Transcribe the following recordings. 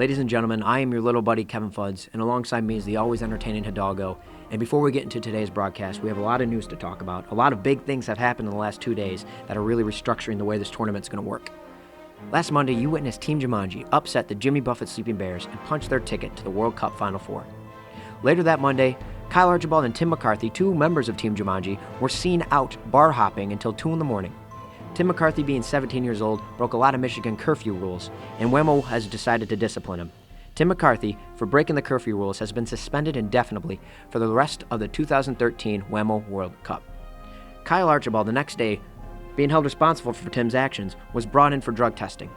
Ladies and gentlemen, I am your little buddy Kevin Fudds, and alongside me is the always entertaining Hidalgo. And before we get into today's broadcast, we have a lot of news to talk about. A lot of big things have happened in the last 2 days that are really restructuring the way this tournament's going to work. Last Monday, you witnessed Team Jumanji upset the Jimmy Buffett Sleeping Bears and punch their ticket to the World Cup Final Four. Later that Monday, Kyle Archibald and Tim McCarthy, two members of Team Jumanji, were seen out bar hopping until 2 in the morning. Tim McCarthy, being 17 years old, broke a lot of Michigan curfew rules, and Whamo has decided to discipline him. Tim McCarthy, for breaking the curfew rules, has been suspended indefinitely for the rest of the 2013 Whamo World Cup. Kyle Archibald, the next day, being held responsible for Tim's actions, was brought in for drug testing.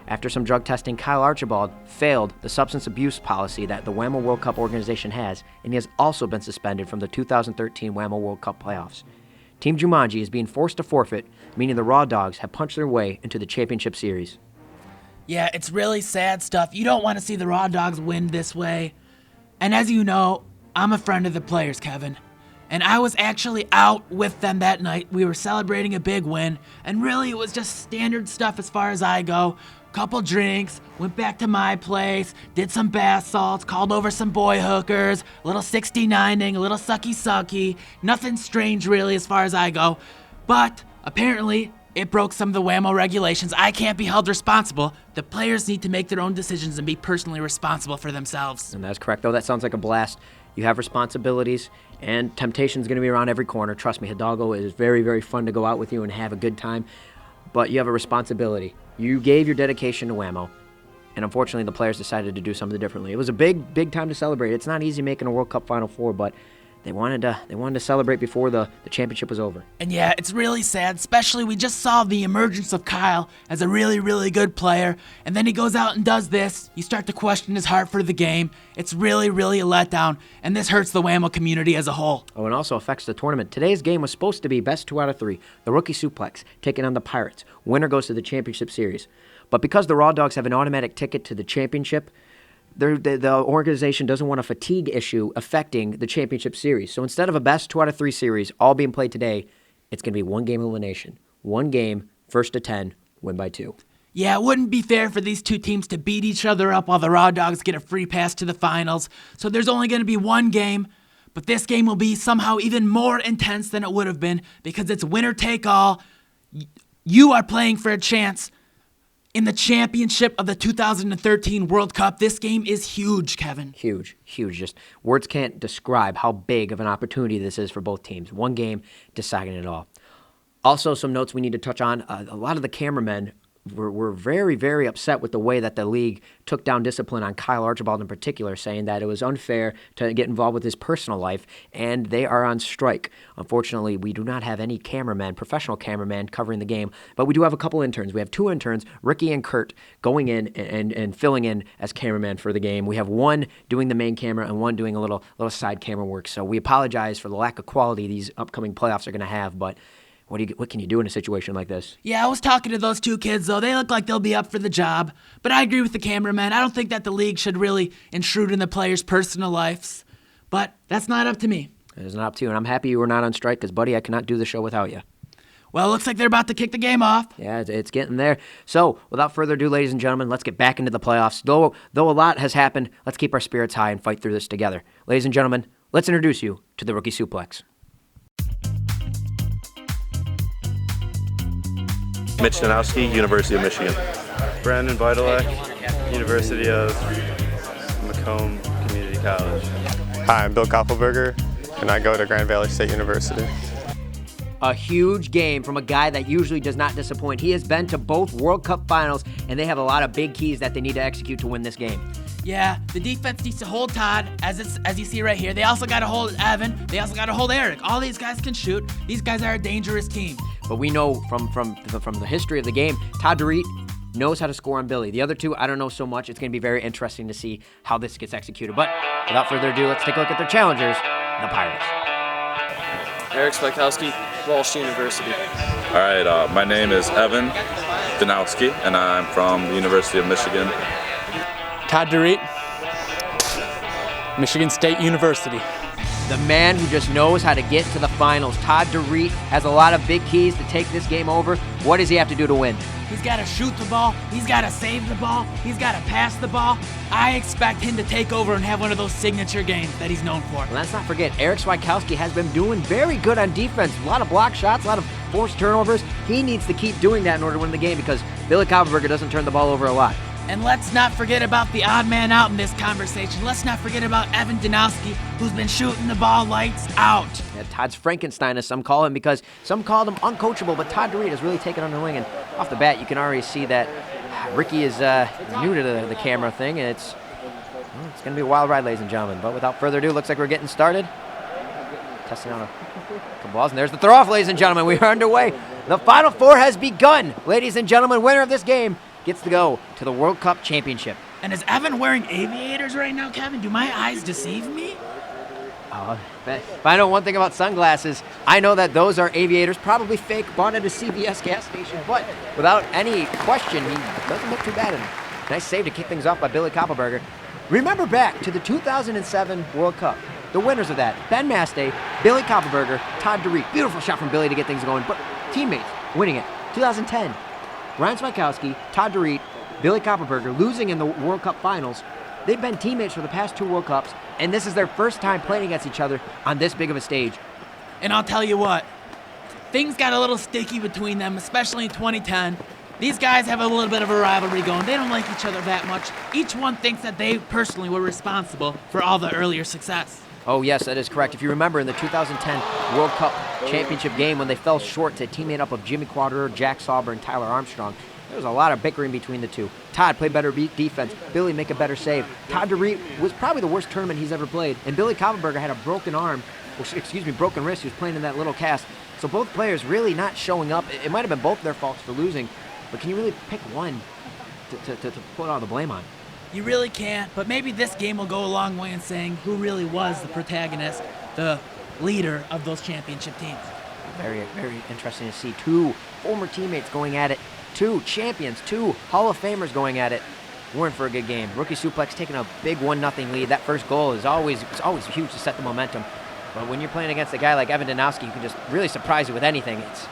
After some drug testing, Kyle Archibald failed the substance abuse policy that the Whamo World Cup organization has, and he has also been suspended from the 2013 Whamo World Cup playoffs. Team Jumanji is being forced to forfeit, meaning the Raw Dogs have punched their way into the championship series. Yeah, it's really sad stuff. You don't want to see the Raw Dogs win this way. And as you know, I'm a friend of the players, Kevin. And I was actually out with them that night. We were celebrating a big win, and really it was just standard stuff as far as I go. Couple drinks, went back to my place, did some bath salts, called over some boy hookers, a little 69ing, a little sucky. Nothing strange really as far as I go. But apparently it broke some of the Whamo regulations. I can't be held responsible. The players need to make their own decisions and be personally responsible for themselves. And that's correct, though. That sounds like a blast. You have responsibilities, and temptation's going to be around every corner. Trust me, Hidalgo, it is very, very fun to go out with you and have a good time. But you have a responsibility. You gave your dedication to Whamo, and unfortunately the players decided to do something differently. It was a big time to celebrate. It's not easy making a World Cup Final Four, but they wanted to celebrate before the championship was over. And yeah, it's really sad, especially we just saw the emergence of Kyle as a really, really good player, and then he goes out and does this. You start to question his heart for the game. It's really, really a letdown, and this hurts the Whamo community as a whole. Oh, and also affects the tournament. Today's game was supposed to be best 2 out of 3. The rookie Suplex taking on the Pirates. Winner goes to the championship series. But because the Raw Dogs have an automatic ticket to the championship, the organization doesn't want a fatigue issue affecting the championship series. So instead of a best 2 out of 3 series all being played today, it's going to be 1 game elimination. 1 game, first to 10, win by 2. Yeah, it wouldn't be fair for these two teams to beat each other up while the Raw Dogs get a free pass to the finals. So there's only going to be 1 game, but this game will be somehow even more intense than it would have been because it's winner take all. You are playing for a chance in the championship of the 2013 World Cup. This game is huge, Kevin. Huge. Just words can't describe how big of an opportunity this is for both teams. 1 game deciding it all. Also, some notes we need to touch on. A lot of the cameramen were very, very upset with the way that the league took down discipline on Kyle Archibald in particular, saying that it was unfair to get involved with his personal life, and they are on strike. Unfortunately, we do not have any professional cameramen covering the game, but we do have a couple interns. We have 2 interns, Ricky and Kurt, going in and filling in as cameraman for the game. We have 1 doing the main camera and 1 doing a little side camera work, so we apologize for the lack of quality these upcoming playoffs are going to have, but what can you do in a situation like this? Yeah, I was talking to those 2 kids, though. They look like they'll be up for the job. But I agree with the cameraman. I don't think that the league should really intrude in the players' personal lives. But that's not up to me. It is not up to you, and I'm happy you were not on strike because, buddy, I cannot do the show without you. Well, it looks like they're about to kick the game off. Yeah, it's getting there. So, without further ado, ladies and gentlemen, let's get back into the playoffs. Though a lot has happened, let's keep our spirits high and fight through this together. Ladies and gentlemen, let's introduce you to the Rookie Suplex. Mitch Danowski, University of Michigan. Brandon Vitalak, University of Macomb Community College. Hi, I'm Bill Koppelberger, and I go to Grand Valley State University. A huge game from a guy that usually does not disappoint. He has been to both World Cup finals, and they have a lot of big keys that they need to execute to win this game. Yeah, the defense needs to hold Todd, as you see right here. They also got to hold Evan. They also got to hold Eric. All these guys can shoot. These guys are a dangerous team. But we know from the history of the game, Todd DeReet knows how to score on Billy. The other 2, I don't know so much. It's going to be very interesting to see how this gets executed. But without further ado, let's take a look at their challengers, the Pirates. Eric Spikowski, Walsh University. All right, my name is Evan Danowski, and I'm from the University of Michigan. Todd DeReet, Michigan State University. the man who just knows how to get to the finals. Todd DeReet has a lot of big keys to take this game over. What does he have to do to win? He's got to shoot the ball. He's got to save the ball. He's got to pass the ball. I expect him to take over and have one of those signature games that he's known for. Well, let's not forget, Eric Swikowski has been doing very good on defense. A lot of block shots, a lot of forced turnovers. He needs to keep doing that in order to win the game because Billy Koppelberger doesn't turn the ball over a lot. And let's not forget about the odd man out in this conversation. Let's not forget about Evan Danowski, who's been shooting the ball lights out. Yeah, Todd's Frankenstein, as some call him, because some called him uncoachable, but Todd DeReet has really taken under wing. And off the bat, you can already see that Ricky is new to the camera thing, and it's going to be a wild ride, ladies and gentlemen. But without further ado, looks like we're getting started. Testing out a couple balls, and there's the throw-off, ladies and gentlemen. We are underway. The Final Four has begun. Ladies and gentlemen, winner of this game gets to go to the World Cup Championship. And is Evan wearing aviators right now, Kevin? Do my eyes deceive me? If I know one thing about sunglasses, I know that those are aviators, probably fake, bought at a CVS gas station. But without any question, he doesn't look too bad. And nice save to kick things off by Billy Koppelberger. Remember back to the 2007 World Cup. The winners of that, Ben Mastay, Billy Koppelberger, Todd DeReet. Beautiful shot from Billy to get things going, but teammates winning it. 2010. Ryan Swikowski, Todd DeReet, Billy Koppelberger losing in the World Cup Finals. They've been teammates for the past 2 World Cups, and this is their first time playing against each other on this big of a stage. And I'll tell you what, things got a little sticky between them, especially in 2010. These guys have a little bit of a rivalry going. They don't like each other that much. Each one thinks that they personally were responsible for all the earlier success. Oh, yes, that is correct. If you remember in the 2010 World Cup Championship game when they fell short to a teammate up of Jimmy Quaderer, Jack Sauber, and Tyler Armstrong, there was a lot of bickering between the two. Todd played better defense. Billy make a better save. Todd DeReet was probably the worst tournament he's ever played. And Billy Koppelberger had a broken wrist. He was playing in that little cast. So both players really not showing up. It might have been both their faults for losing, but can you really pick one to put all the blame on? You really can't, but maybe this game will go a long way in saying who really was the protagonist, the leader of those championship teams. Very, very interesting to see 2 former teammates going at it, 2 champions, 2 Hall of Famers going at it. We're in for a good game. Rookie Suplex taking a big 1-0 lead. That first goal is always huge to set the momentum. But when you're playing against a guy like Evan Danowski, who can just really surprise you with anything, it's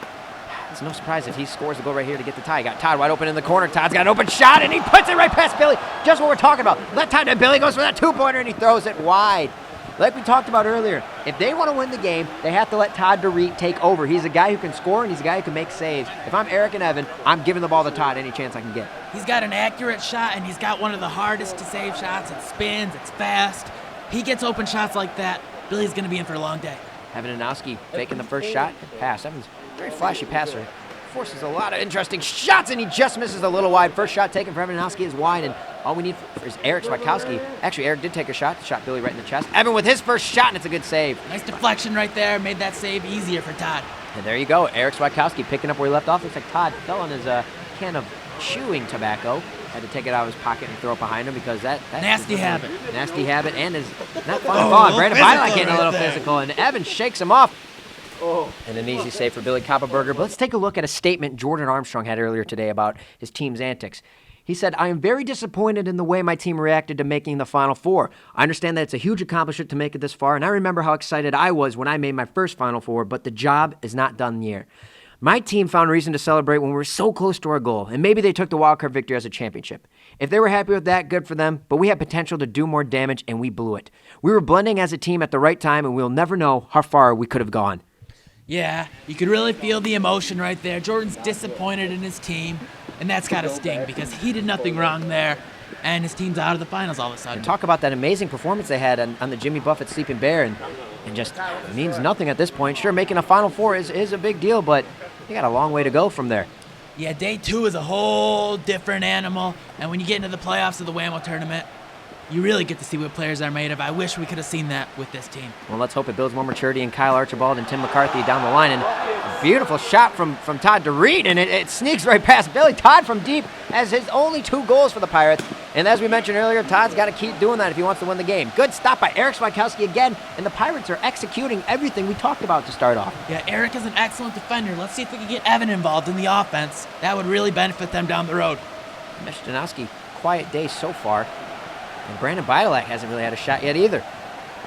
no surprise if he scores the goal right here to get the tie. You got Todd wide open in the corner. Todd's got an open shot, and he puts it right past Billy. Just what we're talking about. Let Todd, and Billy goes for that 2-pointer, and he throws it wide. Like we talked about earlier, if they want to win the game, they have to let Todd DeReet take over. He's a guy who can score, and he's a guy who can make saves. If I'm Eric and Evan, I'm giving the ball to Todd any chance I can get. He's got an accurate shot, and he's got one of the hardest to save shots. It spins, it's fast. He gets open shots like that, Billy's going to be in for a long day. Evan Danowski faking the first shot and pass. Evan's a very flashy passer. Forces a lot of interesting shots, and he just misses a little wide. First shot taken for Evan Danowski is wide, and all we need is Eric Swikowski. Actually, Eric did take a shot Billy right in the chest. Evan with his first shot, and it's a good save. Nice deflection right there, made that save easier for Todd. And there you go, Eric Swikowski picking up where he left off. Looks like Todd fell on his can of chewing tobacco. Had to take it out of his pocket and throw it behind him because that's nasty habit. Nasty habit, and is not fun to fall. Brandon Beidelak getting a little physical, and Evan shakes him off. And an easy save for Billy Koppelberger. But let's take a look at a statement Jordan Armstrong had earlier today about his team's antics. He said, "I am very disappointed in the way my team reacted to making the Final Four. I understand that it's a huge accomplishment to make it this far, and I remember how excited I was when I made my first Final Four, but the job is not done yet. My team found reason to celebrate when we were so close to our goal, and maybe they took the wildcard victory as a championship. If they were happy with that, good for them, but we had potential to do more damage, and we blew it. We were blending as a team at the right time, and we'll never know how far we could have gone." Yeah, you could really feel the emotion right there. Jordan's disappointed in his team, and that's got to sting because he did nothing wrong there, and his team's out of the finals all of a sudden. And talk about that amazing performance they had on the Jimmy Buffett Sleeping Bear, and just means nothing at this point. Sure, making a Final Four is a big deal, but you got a long way to go from there. Yeah, day 2 is a whole different animal, and when you get into the playoffs of the Whamo tournament, you really get to see what players are made of. I wish we could have seen that with this team. Well, let's hope it builds more maturity in Kyle Archibald and Tim McCarthy down the line. And a beautiful shot from Todd DeReet, and it sneaks right past Billy. Todd from deep has his only 2 goals for the Pirates. And as we mentioned earlier, Todd's got to keep doing that if he wants to win the game. Good stop by Eric Swikowski again, and the Pirates are executing everything we talked about to start off. Yeah, Eric is an excellent defender. Let's see if we can get Evan involved in the offense. That would really benefit them down the road. Mr. Danowski, quiet day so far. And Brandon Beidelak hasn't really had a shot yet either.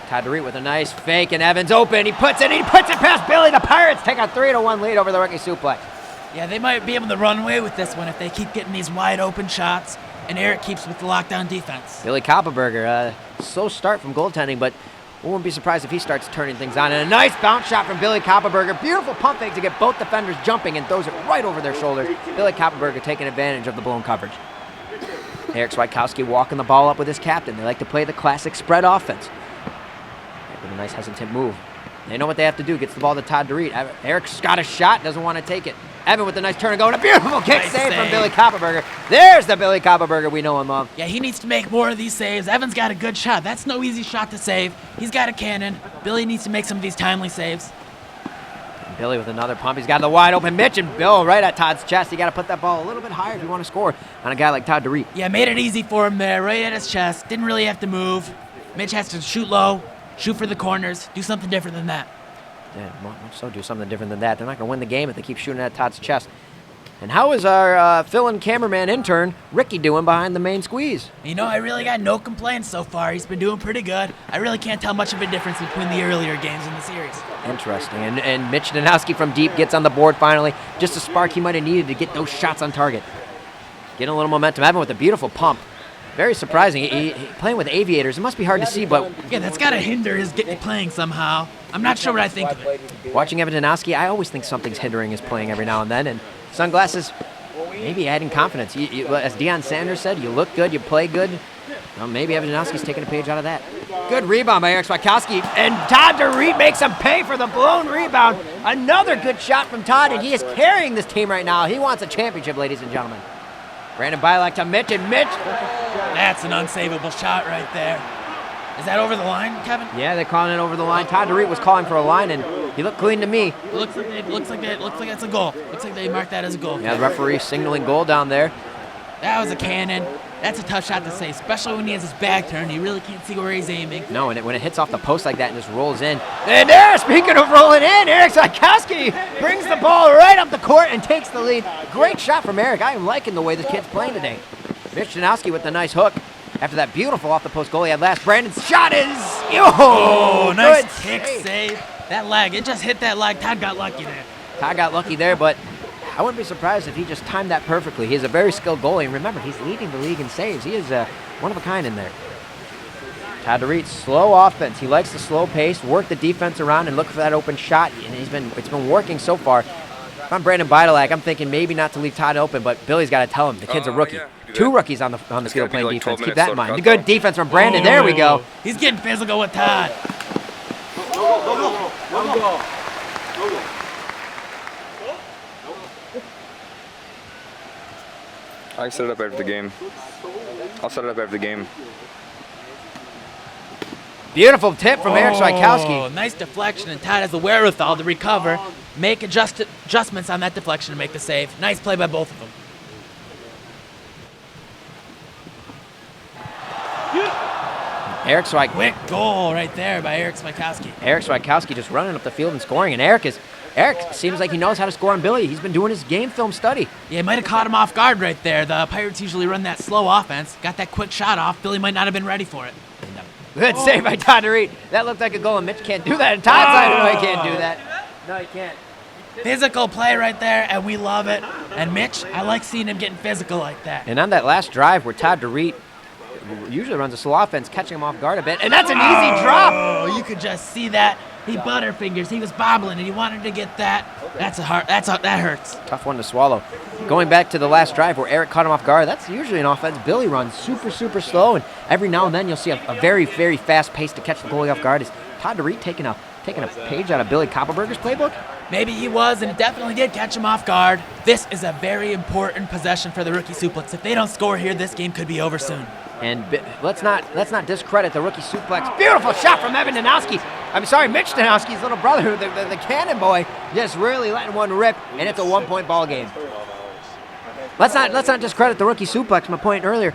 Todd DeReet with a nice fake, and Evans open. He puts it past Billy. The Pirates take a 3-1 lead over the rookie suplex. Yeah, they might be able to run away with this one if they keep getting these wide open shots, and Eric keeps with the lockdown defense. Billy Koppenberger, slow start from goaltending, but we won't be surprised if he starts turning things on. And a nice bounce shot from Billy Koppenberger. Beautiful pump fake to get both defenders jumping and throws it right over their shoulders. Billy Koppenberger taking advantage of the blown coverage. Eric Swikowski walking the ball up with his captain. They like to play the classic spread offense. With a nice hesitant move. They know what they have to do. Gets the ball to Todd DeReet. Eric's got a shot, doesn't want to take it. Evan with a nice turn and go, and a beautiful kick save from Billy Koppenberger. There's the Billy Koppenberger we know and love. Yeah, he needs to make more of these saves. Evan's got a good shot. That's no easy shot to save. He's got a cannon. Billy needs to make some of these timely saves. And Billy with another pump. He's got the wide open Mitch, and Bill right at Todd's chest. You got to put that ball a little bit higher if you want to score on a guy like Todd DeReet. Yeah, made it easy for him there, right at his chest. Didn't really have to move. Mitch has to shoot low, shoot for the corners, do something different than that. Yeah, much so do something different than that. They're not going to win the game if they keep shooting at Todd's chest. And how is our fill-in cameraman intern, Ricky, doing behind the main squeeze? You know, I really got no complaints so far. He's been doing pretty good. I really can't tell much of a difference between the earlier games in the series. Interesting. And Mitch Danowski from deep gets on the board finally. Just a spark he might have needed to get those shots on target. Getting a little momentum. Evan with a beautiful pump. Very surprising. He playing with aviators. It must be hard to see, but... Yeah, that's got to hinder his playing somehow. I'm not sure what I think of it. Watching Evan Danowski, I always think something's hindering his playing every now and then. And sunglasses, maybe adding confidence. As Deion Sanders said, you look good, you play good. Well, maybe Evan Danowski's taking a page out of that. Good rebound by Eric Swikowski. And Todd DeReet makes him pay for the blown rebound. Another good shot from Todd, and he is carrying this team right now. He wants a championship, ladies and gentlemen. Brandon Bielak to Mitch, and Mitch. That's an unsavable shot right there. Is that over the line, Kevin? Yeah, they're calling it over the line. Todd DeReet was calling for a line, and he looked clean to me. It looks like it's a goal. Looks like they marked that as a goal. Yeah, the referee signaling goal down there. That was a cannon. That's a tough shot to save, especially when he has his back turned. He really can't see where he's aiming. No, and when it hits off the post like that and just rolls in. And there, speaking of rolling in, Eric Swikowski brings the ball right up the court and takes the lead. Great shot from Eric. I am liking the way this kid's playing today. Mitch Danowski with the nice hook. After that beautiful off-the-post goal he had last, Brandon's shot is... Oh, nice kick save. That leg, it just hit that leg. Todd got lucky there. Todd got lucky there, but I wouldn't be surprised if he just timed that perfectly. He's a very skilled goalie, and remember, he's leading the league in saves. He is one of a kind in there. Todd DeReet, slow offense. He likes the slow pace, work the defense around, and look for that open shot. And it's been working so far. If I'm Brandon Bielak, I'm thinking maybe not to leave Todd open, but Billy's got to tell him the kid's a rookie. Yeah. Two rookies on the field playing defense. Keep that in mind. Good defense from Brandon. There we go. He's getting physical with Todd. I set it up after the game. I'll set it up after the game. Beautiful tip from Eric Swikowski. Nice deflection, and Todd has the wherewithal to recover, make adjustments on that deflection to make the save. Nice play by both of them. Quick goal right there by Eric Swikowski. Eric Swikowski just running up the field and scoring, and Eric seems like he knows how to score on Billy. He's been doing his game film study. Yeah, he might have caught him off guard right there. The Pirates usually run that slow offense. Got that quick shot off. Billy might not have been ready for it. Good save by Todd DeReet. That looked like a goal, and Mitch can't do that. And Todd's like, no, he can't do that. No, he can't. Physical play right there, and we love it. And Mitch, I like seeing him getting physical like that. And on that last drive where Todd DeReet usually runs a slow offense, catching him off guard a bit, and that's an easy drop. Oh, you could just see that. He butterfingers. He was bobbling, and he wanted to get that. That hurts. Tough one to swallow. Going back to the last drive where Eric caught him off guard, that's usually an offense Billy runs super, super slow, and every now and then you'll see a very, very fast pace to catch the goalie off guard. Is Todd DeReet taking a page out of Billy Koppenberger's playbook? Maybe he was, and it definitely did catch him off guard. This is a very important possession for the rookie Suplex. If they don't score here, this game could be over soon. And let's not discredit the rookie Suplex. Beautiful shot from Evan Danowski. I'm sorry, Mitch Danowski's little brother, the cannon boy, just really letting one rip, and it's a one-point ball game. Let's not discredit the rookie Suplex. My point earlier,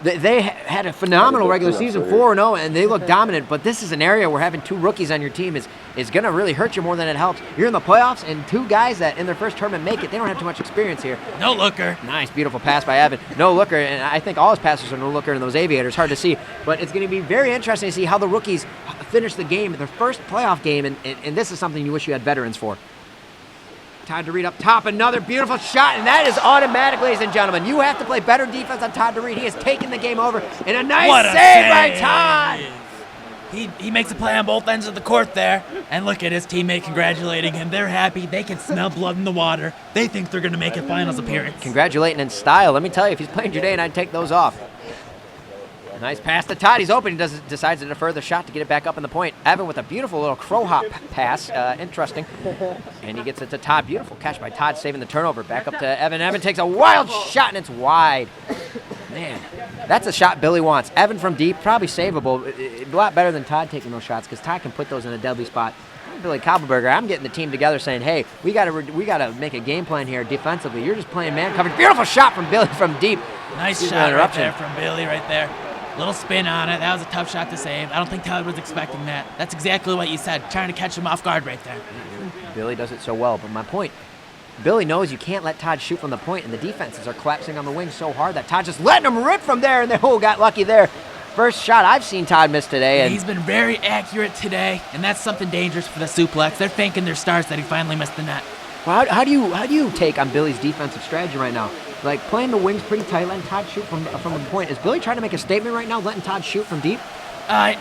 they had a phenomenal regular season, 4-0, and they look dominant. But this is an area where having two rookies on your team is going to really hurt you more than it helps. You're in the playoffs, and two guys that in their first tournament make it, they don't have too much experience here. No looker. Nice, beautiful pass by Evan. No looker, and I think all his passes are no looker in those aviators. Hard to see, but it's going to be very interesting to see how the rookies finish the game, their first playoff game, and this is something you wish you had veterans for. Todd DeReed up top, another beautiful shot, and that is automatic, ladies and gentlemen. You have to play better defense on Todd DeReed. He has taken the game over, and a nice save by Todd. He makes a play on both ends of the court there, and look at his teammate congratulating him. They're happy. They can smell blood in the water. They think they're going to make a finals appearance. Congratulating in style. Let me tell you, if he's playing Judea, I'd take those off. Nice pass to Todd. He's open. He decides to defer the shot to get it back up in the point. Evan with a beautiful little crow hop pass. Interesting. And he gets it to Todd. Beautiful catch by Todd, saving the turnover. Back up to Evan. Evan takes a wild shot, and it's wide. Man, that's a shot Billy wants. Evan from deep, probably savable. A lot better than Todd taking those shots because Todd can put those in a deadly spot. Billy Koppelberger, I'm getting the team together saying, hey, we gotta make a game plan here defensively. You're just playing man coverage. Beautiful shot from Billy from deep. Nice shot right there from Billy right there. Little spin on it. That was a tough shot to save. I don't think Todd was expecting that. That's exactly what you said, trying to catch him off guard right there. Billy does it so well, but my point, Billy knows you can't let Todd shoot from the point, and the defenses are collapsing on the wing so hard that Todd just letting him rip from there, and they got lucky there. First shot I've seen Todd miss today. And he's been very accurate today, and that's something dangerous for the Suplex. They're thanking their stars that he finally missed the net. Well, how do you take on Billy's defensive strategy right now? Like playing the wings pretty tight, letting Todd shoot from the point. Is Billy trying to make a statement right now, letting Todd shoot from deep?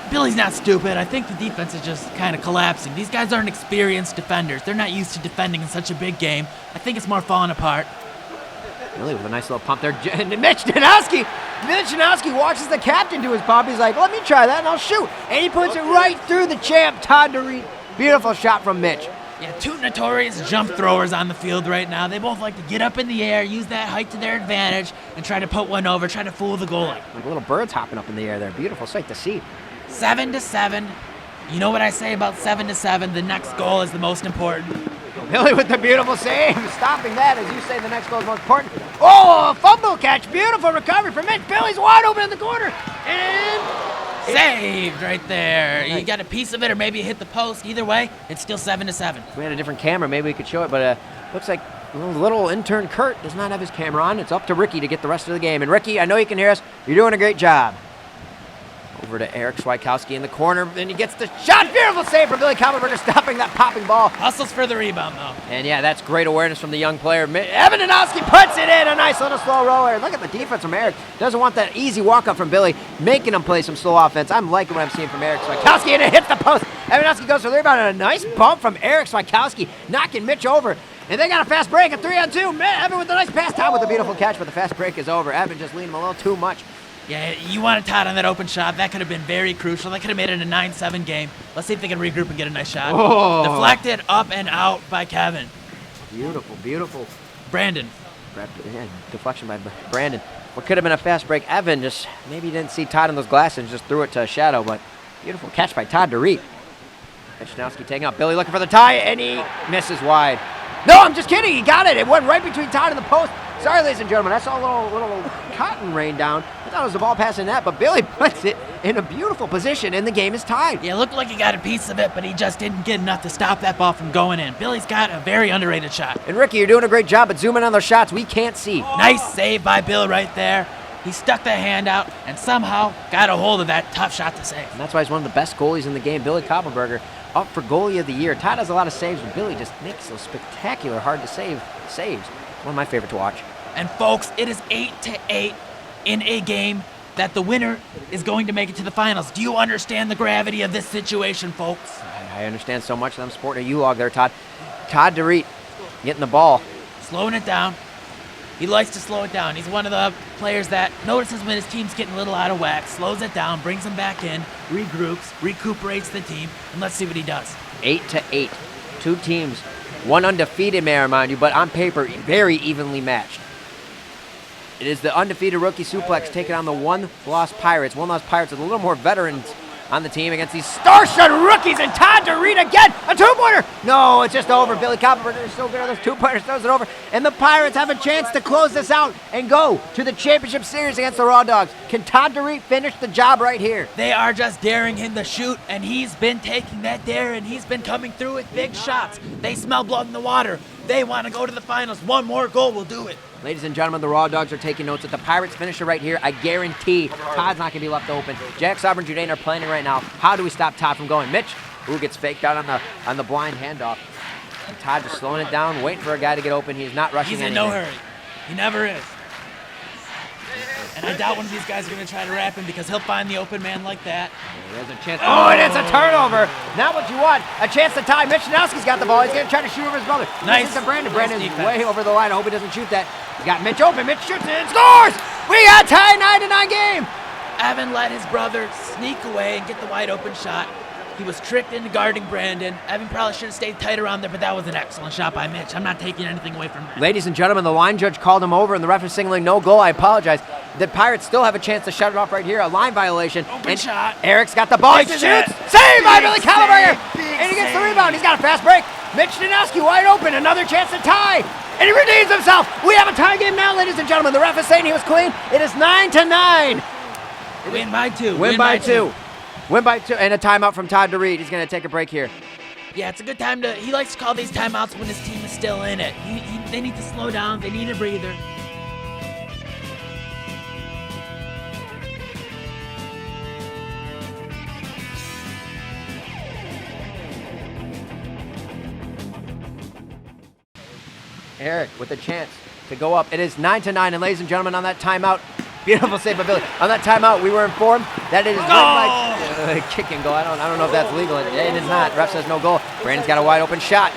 Billy's not stupid. I think the defense is just kind of collapsing. These guys aren't experienced defenders. They're not used to defending in such a big game. I think it's more falling apart. Billy with a nice little pump there. And Mitch Janowski watches the captain do his pump. He's like, let me try that and I'll shoot. And he puts it right through the champ, Todd DeReed. Beautiful shot from Mitch. Yeah, two notorious jump throwers on the field right now. They both like to get up in the air, use that height to their advantage, and try to put one over, try to fool the goalie. Like little birds hopping up in the air there. Beautiful sight to see. 7-7. You know what I say about 7-7? The next goal is the most important. Billy with the beautiful save, stopping that. As you say, the next goal is most important. Oh, a fumble catch. Beautiful recovery from Mitch. Billy's wide open in the corner. And saved right there. You got a piece of it, or maybe it hit the post. Either way, it's still 7-7. If we had a different camera, maybe we could show it, but looks like little intern Kurt does not have his camera on. It's up to Ricky to get the rest of the game. And Ricky, I know you can hear us. You're doing a great job. Over to Eric Swikowski in the corner, and he gets the shot. Beautiful save from Billy Koppelberger, stopping that popping ball. Hustles for the rebound, though. And yeah, that's great awareness from the young player. Evan Danowski puts it in. A nice little slow roller. Look at the defense from Eric. Doesn't want that easy walk-up from Billy, making him play some slow offense. I'm liking what I'm seeing from Eric Swikowski, and it hits the post. Evan Danowski goes for the rebound, and a nice bump from Eric Swikowski, knocking Mitch over. And they got a fast break, a 3-on-2. Evan with a nice pass. Todd with a beautiful catch, but the fast break is over. Evan just leaned him a little too much. Yeah, you wanted Todd on that open shot. That could have been very crucial. That could have made it a 9-7 game. Let's see if they can regroup and get a nice shot. Oh. Deflected up and out by Kevin. Beautiful, beautiful. Brandon. Yeah, deflection by Brandon. What could have been a fast break. Evan just maybe didn't see Todd in those glasses, just threw it to a shadow, but beautiful catch by Todd DeReed. Vichnowski taking out Billy, looking for the tie, and he misses wide. No, I'm just kidding. He got it. It went right between Todd and the post. Sorry, ladies and gentlemen. I saw a little cotton rain down. I thought it was a ball passing that, but Billy puts it in a beautiful position, and the game is tied. Yeah, it looked like he got a piece of it, but he just didn't get enough to stop that ball from going in. Billy's got a very underrated shot. And Ricky, you're doing a great job at zooming on those shots we can't see. Nice save by Bill right there. He stuck the hand out and somehow got a hold of that tough shot to save. And that's why he's one of the best goalies in the game. Billy Koppelberger up for goalie of the year. Todd has a lot of saves, but Billy just makes those spectacular, hard to save saves. One of my favorite to watch. And folks, it is 8-8 in a game that the winner is going to make it to the finals. Do you understand the gravity of this situation, folks? I understand so much that I'm sporting a U-log there, Todd. Todd DeReed getting the ball. Slowing it down. He likes to slow it down. He's one of the players that notices when his team's getting a little out of whack, slows it down, brings them back in, regroups, recuperates the team, and let's see what he does. 8-8. Two teams, one undefeated, may I remind you, but on paper, very evenly matched. It is the undefeated rookie Suplex taking on the one-loss Pirates. One-loss Pirates with a little more veterans on the team against these star-studded rookies, and Todd DeReed again, a two-pointer. No, it's just over. Billy Koppelberger is so good at those two-pointers, throws it over, and the Pirates have a chance to close this out and go to the championship series against the Raw Dogs. Can Todd DeReed finish the job right here? They are just daring him to shoot, and he's been taking that dare, and he's been coming through with big shots. They smell blood in the water. They want to go to the finals. One more goal will do it. Ladies and gentlemen, the Raw Dogs are taking notes. At the Pirates finisher right here, I guarantee Todd's not going to be left open. Jack Sauber and Judane are planning right now. How do we stop Todd from going? Mitch, who gets faked out on the blind handoff. And Todd just slowing it down, waiting for a guy to get open. He's not rushing anything. He's in no hurry. He never is. And I doubt one of these guys are going to try to wrap him because he'll find the open man like that. There's a chance. Oh, and it's a turnover. Not what you want. A chance to tie. Mitch Janowski's got the ball. He's going to try to shoot over his brother. Nice. This is to Brandon. Nice Brandon's defense. way over the line. I hope he doesn't shoot that. He got Mitch open. Mitch shoots it and scores. We got tied 9-9 game. Evan let his brother sneak away and get the wide open shot. He was tricked into guarding Brandon. Evan probably should have stayed tight around there, but that was an excellent shot by Mitch. I'm not taking anything away from that. Ladies and gentlemen, the line judge called him over, and the ref is signaling no goal. I apologize. The Pirates still have a chance to shut it off right here. A line violation. Open and shot. Eric's got the ball. He This shoots. is it. Save by Big Billy Caliburger. save. And he gets the Big rebound. He's got a fast break. Mitch Janowski wide open. Another chance to tie. And he redeems himself. We have a tie game now, ladies and gentlemen. The ref is saying he was clean. It is 9-9. Win by two. Win by two. Win by two. And a timeout from Todd DeReed. He's going to take a break here. Yeah, it's a good time to. He likes to call these timeouts when his team is still in it. They need to slow down. They need a breather. Eric with a chance to go up. It is 9-9, and ladies and gentlemen, on that timeout, beautiful save by Billy. On that timeout, we were informed that it is kick and goal. I don't know if that's legal. It is not. Ref says no goal. Brandon's got a wide open shot.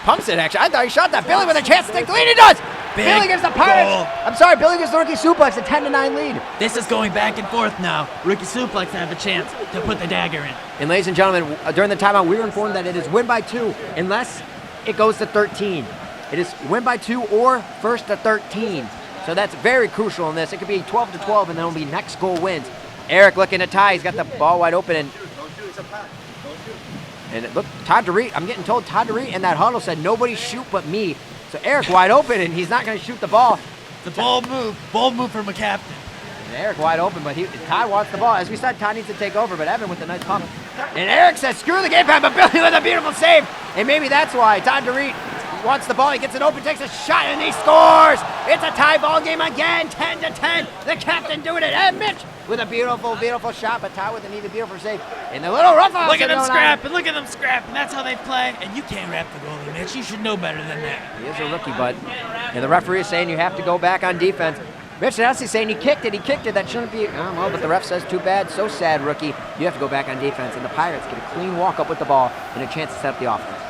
Pumps it, actually. I thought he shot that. Billy with a chance to take the lead. He does. Billy gives the Pirates. goal. I'm sorry, Billy gives the rookie Suplex a 10-9 lead. This is going back and forth now. Rookie Suplex have a chance to put the dagger in. And ladies and gentlemen, during the timeout, we were informed that it is win by 2 unless it goes to 13. It is win by 2 or first to 13. So that's very crucial in this. It could be 12-12, and then it'll be next goal wins. Eric looking to tie. He's got the ball wide open, and look, Todd DeReed. I'm getting told Todd DeReed in that huddle said nobody shoot but me. So Eric wide open, and he's not going to shoot the ball. The bold move from a captain. And Eric wide open, but Todd wants the ball. As we said, Todd needs to take over, but Evan with a nice pump. And Eric says, screw the game plan, but Billy with a beautiful save. And maybe that's why Todd DeReed wants the ball. He gets it open, takes a shot, and he scores. It's a tie ball game again, 10-10. The captain doing it, and Mitch with a beautiful, beautiful shot, but Todd with an even beautiful save. And the little rough house. Look at them scrapping. Look at them scrapping. That's how they play. And you can't wrap the goalie, Mitch. You should know better than that. He is a rookie, bud. And the referee is saying you have to go back on defense. Mitch Janowski's saying he kicked it. That shouldn't be. Oh, well, but the ref says too bad. So sad, rookie. You have to go back on defense. And the Pirates get a clean walk up with the ball and a chance to set up the offense.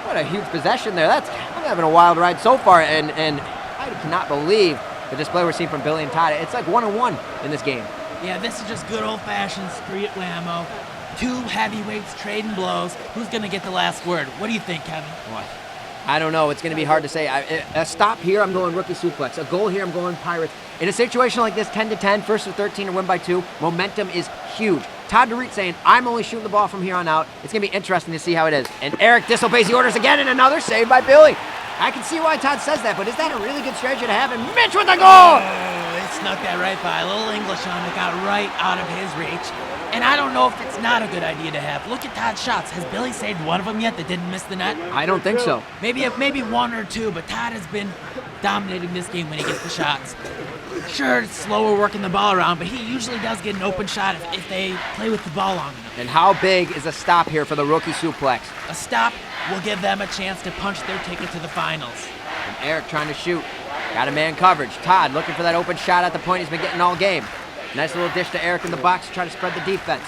What a huge possession there. I'm having a wild ride so far, and I cannot believe the display we're seeing from Billy and Todd. It's like 1-1 in this game. Yeah, this is just good old-fashioned street Whamo. Two heavyweights trading blows. Who's going to get the last word? What do you think, Kevin? What? I don't know. It's going to be hard to say. A stop here, I'm going rookie Suplex. A goal here, I'm going Pirates. In a situation like this, 10-10, first to 13, or win by 2, momentum is huge. Todd DeReed saying, I'm only shooting the ball from here on out. It's going to be interesting to see how it is. And Eric disobeys the orders again, and another save by Billy. I can see why Todd says that, but is that a really good strategy to have? And Mitch with the goal! They snuck that right by. A little English on it, got right out of his reach. And I don't know if it's not a good idea to have. Look at Todd's shots. Has Billy saved one of them yet that didn't miss the net? I don't think so. Maybe one or two, but Todd has been dominating this game when he gets the shots. Sure, it's slower working the ball around, but he usually does get an open shot if they play with the ball long enough. And how big is a stop here for the rookie Suplex? A stop will give them a chance to punch their ticket to the finals. And Eric trying to shoot. Got a man coverage. Todd looking for that open shot at the point he's been getting all game. Nice little dish to Eric in the box to try to spread the defense.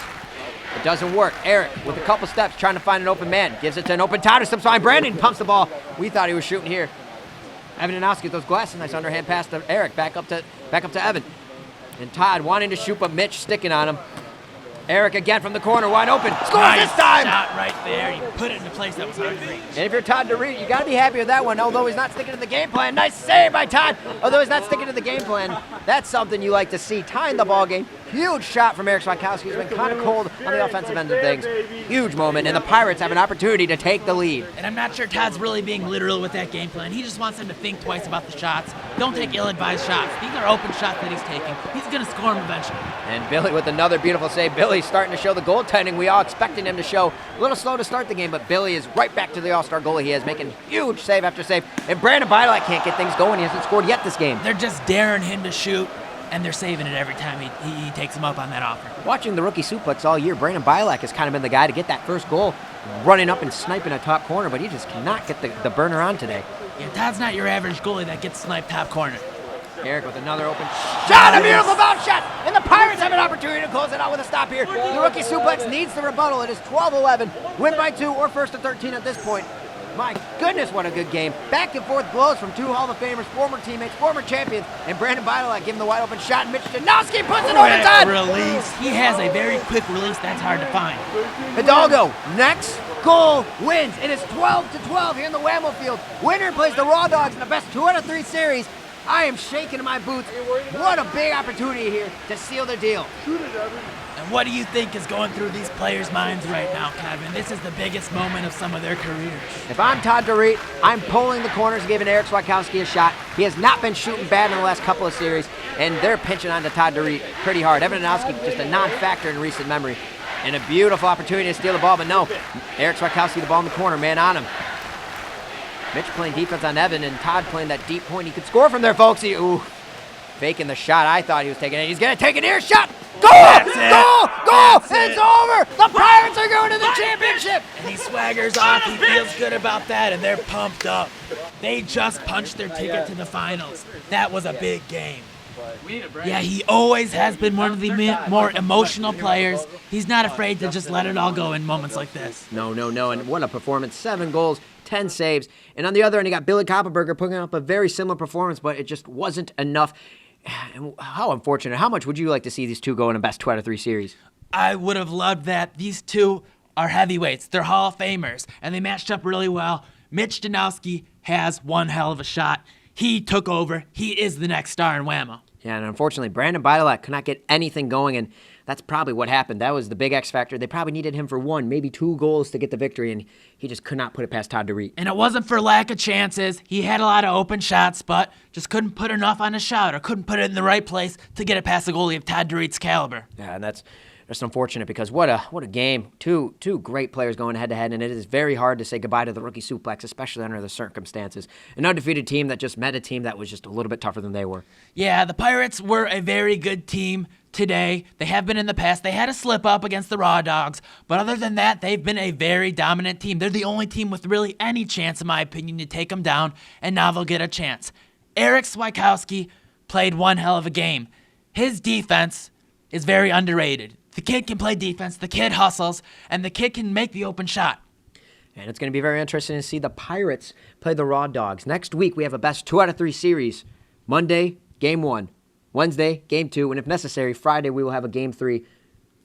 It doesn't work. Eric with a couple steps trying to find an open man. Gives it to an open Todd who steps behind Brandon. Pumps the ball. We thought he was shooting here. Evan Janowski with those glasses. Nice underhand pass to Eric. Back up to Evan. And Todd wanting to shoot, but Mitch sticking on him. Eric again from the corner, wide open. Scores Nice this time! shot right there. You put it in a place that was hard to reach. And if you're Todd DeReed, you got to be happy with that one, although he's not sticking to the game plan. Nice save by Todd, although he's not sticking to the game plan. That's something you like to see, tying the ball game. huge shot from Eric Swatkowski, who's been kind of cold on the offensive end of things. Huge moment, and the Pirates have an opportunity to take the lead. And I'm not sure Todd's really being literal with that game plan. He just wants them to think twice about the shots. Don't take ill-advised shots. These are open shots that he's taking. He's going to score them eventually. And Billy with another beautiful save. Billy's starting to show the goaltending we all expected him to show. A little slow to start the game, but Billy is right back to the all-star goalie he is, making huge save after save. And Brandon Bidelack can't get things going. He hasn't scored yet this game. They're just daring him to shoot, and they're saving it every time he takes them up on that offer. Watching the rookie suplex all year, Brandon Bidelack has kind of been the guy to get that first goal, running up and sniping a top corner, but he just cannot get the burner on today. Yeah, Todd's not your average goalie that gets sniped top corner. Eric with another open shot, a beautiful bounce shot, and the Pirates have an opportunity to close it out with a stop here. The rookie suplex needs the rebuttal. It is 12-11, win by 2 or first to 13 at this point. My goodness, what a good game. Back and forth blows from two Hall of Famers, former teammates, former champions, and Brandon Bidelack giving the wide open shot, and Mitch Janowski puts it over the top. Release. He has a very quick release. That's hard to find. Hidalgo, next goal wins. It is 12-12 here in the Whamo field. Winner plays the Raw Dogs in the best 2 out of 3 series. I am shaking in my boots. What a big opportunity here to seal the deal. And what do you think is going through these players' minds right now, Kevin? This is the biggest moment of some of their careers. If I'm Todd DeReet, I'm pulling the corners, giving Eric Swatkowski a shot. He has not been shooting bad in the last couple of series, and they're pinching on to Todd DeReet pretty hard. Evan Janowski just a non-factor in recent memory. And a beautiful opportunity to steal the ball, but no. Eric Swatkowski, the ball in the corner, man on him. Mitch playing defense on Evan, and Todd playing that deep point. He could score from there, folks. Faking the shot. I thought he was taking it. He's going to take an ear shot. Goal! Goal! It's over! The Pirates are going to the championship! And he swaggers off. He feels good about that, and they're pumped up. They just punched their ticket to the finals. That was a big game. Yeah, he always has been one of the more emotional players. He's not afraid to just let it all go in moments like this. No. And what a performance. 7 goals, 10 saves. And on the other end, you got Billy Koppelberger putting up a very similar performance, but it just wasn't enough. And how unfortunate. How much would you like to see these two go in a best 2 out of 3 series? I would have loved that. These two are heavyweights. They're Hall of Famers, and they matched up really well. Mitch Janowski has one hell of a shot. He took over. He is the next star in Whamo. Yeah, and unfortunately, Brandon Bidelack could not get anything going, and that's probably what happened. That was the big X factor. They probably needed him for 1, maybe 2 goals to get the victory, and he just could not put it past Todd DeReet. And it wasn't for lack of chances. He had a lot of open shots, but just couldn't put enough on a shot or couldn't put it in the right place to get it past the goalie of Todd DeReet's caliber. Yeah, and that's just unfortunate because what a game. Two great players going head-to-head, and it is very hard to say goodbye to the rookie suplex, especially under the circumstances. An undefeated team that just met a team that was just a little bit tougher than they were. Yeah, the Pirates were a very good team today. They have been in the past. They had a slip-up against the Raw Dogs, but other than that, they've been a very dominant team. They're the only team with really any chance, in my opinion, to take them down, and now they'll get a chance. Eric Swatkowski played one hell of a game. His defense is very underrated. The kid can play defense, the kid hustles, and the kid can make the open shot. And it's going to be very interesting to see the Pirates play the Raw Dogs. Next week, we have a best 2 out of 3 series. Monday, Game 1. Wednesday, Game 2. And if necessary, Friday, we will have a Game 3.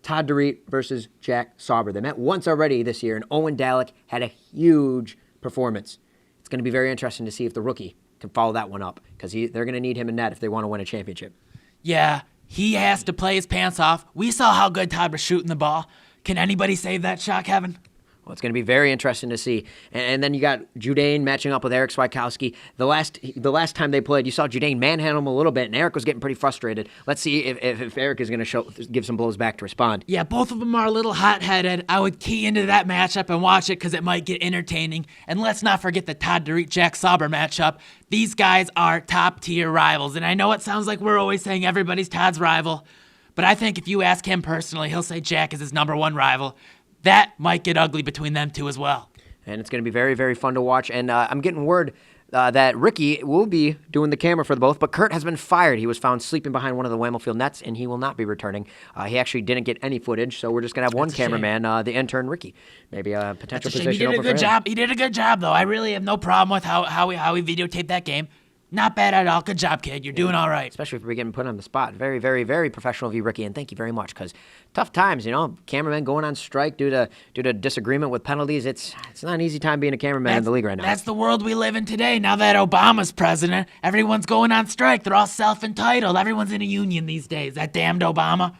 Todd DeReet versus Jack Sauber. They met once already this year, and Owen Dalek had a huge performance. It's going to be very interesting to see if the rookie can follow that one up, because they're going to need him in net if they want to win a championship. Yeah, he has to play his pants off. We saw how good Todd was shooting the ball. Can anybody save that shot, Kevin? Well, it's going to be very interesting to see. And then you got Judain matching up with Eric Swatkowski. The last time they played, you saw Judain manhandle him a little bit, and Eric was getting pretty frustrated. Let's see if Eric is going to give some blows back to respond. Yeah, both of them are a little hot-headed. I would key into that matchup and watch it because it might get entertaining. And let's not forget the Todd DeReet-Jack Sauber matchup. These guys are top-tier rivals. And I know it sounds like we're always saying everybody's Todd's rival, but I think if you ask him personally, he'll say Jack is his number 1 rival. That might get ugly between them two as well. And it's going to be very, very fun to watch. And I'm getting word that Ricky will be doing the camera for the both, but Kurt has been fired. He was found sleeping behind one of the Whamo Field nets, and he will not be returning. He actually didn't get any footage, so we're just going to have one cameraman, the intern Ricky. Maybe a potential position. He did a good job. He did a good job, though. I really have no problem with how he videotaped that game. Not bad at all. Good job, kid. You're doing all right. Especially if we're getting put on the spot. Very, very, very professional of you, Ricky, and thank you very much. Because tough times, cameramen going on strike due to disagreement with penalties. It's not an easy time being a cameraman in the league right now. That's the world we live in today. Now that Obama's president, everyone's going on strike. They're all self-entitled. Everyone's in a union these days. That damned Obama.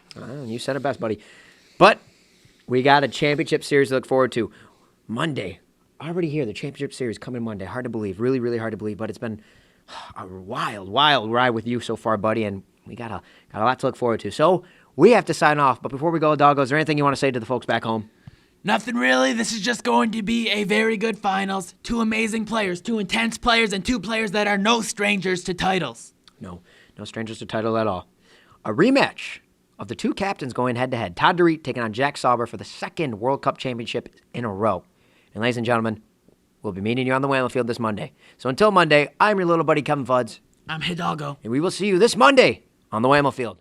You said it best, buddy. But we got a championship series to look forward to Monday. Already here, the championship series coming Monday. Hard to believe, really, really hard to believe. But it's been a wild, wild ride with you so far, buddy, and we got a lot to look forward to. So we have to sign off. But before we go, Doggo, is there anything you want to say to the folks back home? Nothing really. This is just going to be a very good finals. 2 amazing players, 2 intense players, and 2 players that are no strangers to titles. No strangers to title at all. A rematch of the 2 captains going head-to-head. Todd Dorit taking on Jack Sauber for the 2nd World Cup championship in a row. And ladies and gentlemen, we'll be meeting you on the Whamo field this Monday. So until Monday, I'm your little buddy Kevin Fudds. I'm Hidalgo. And we will see you this Monday on the Whamo field.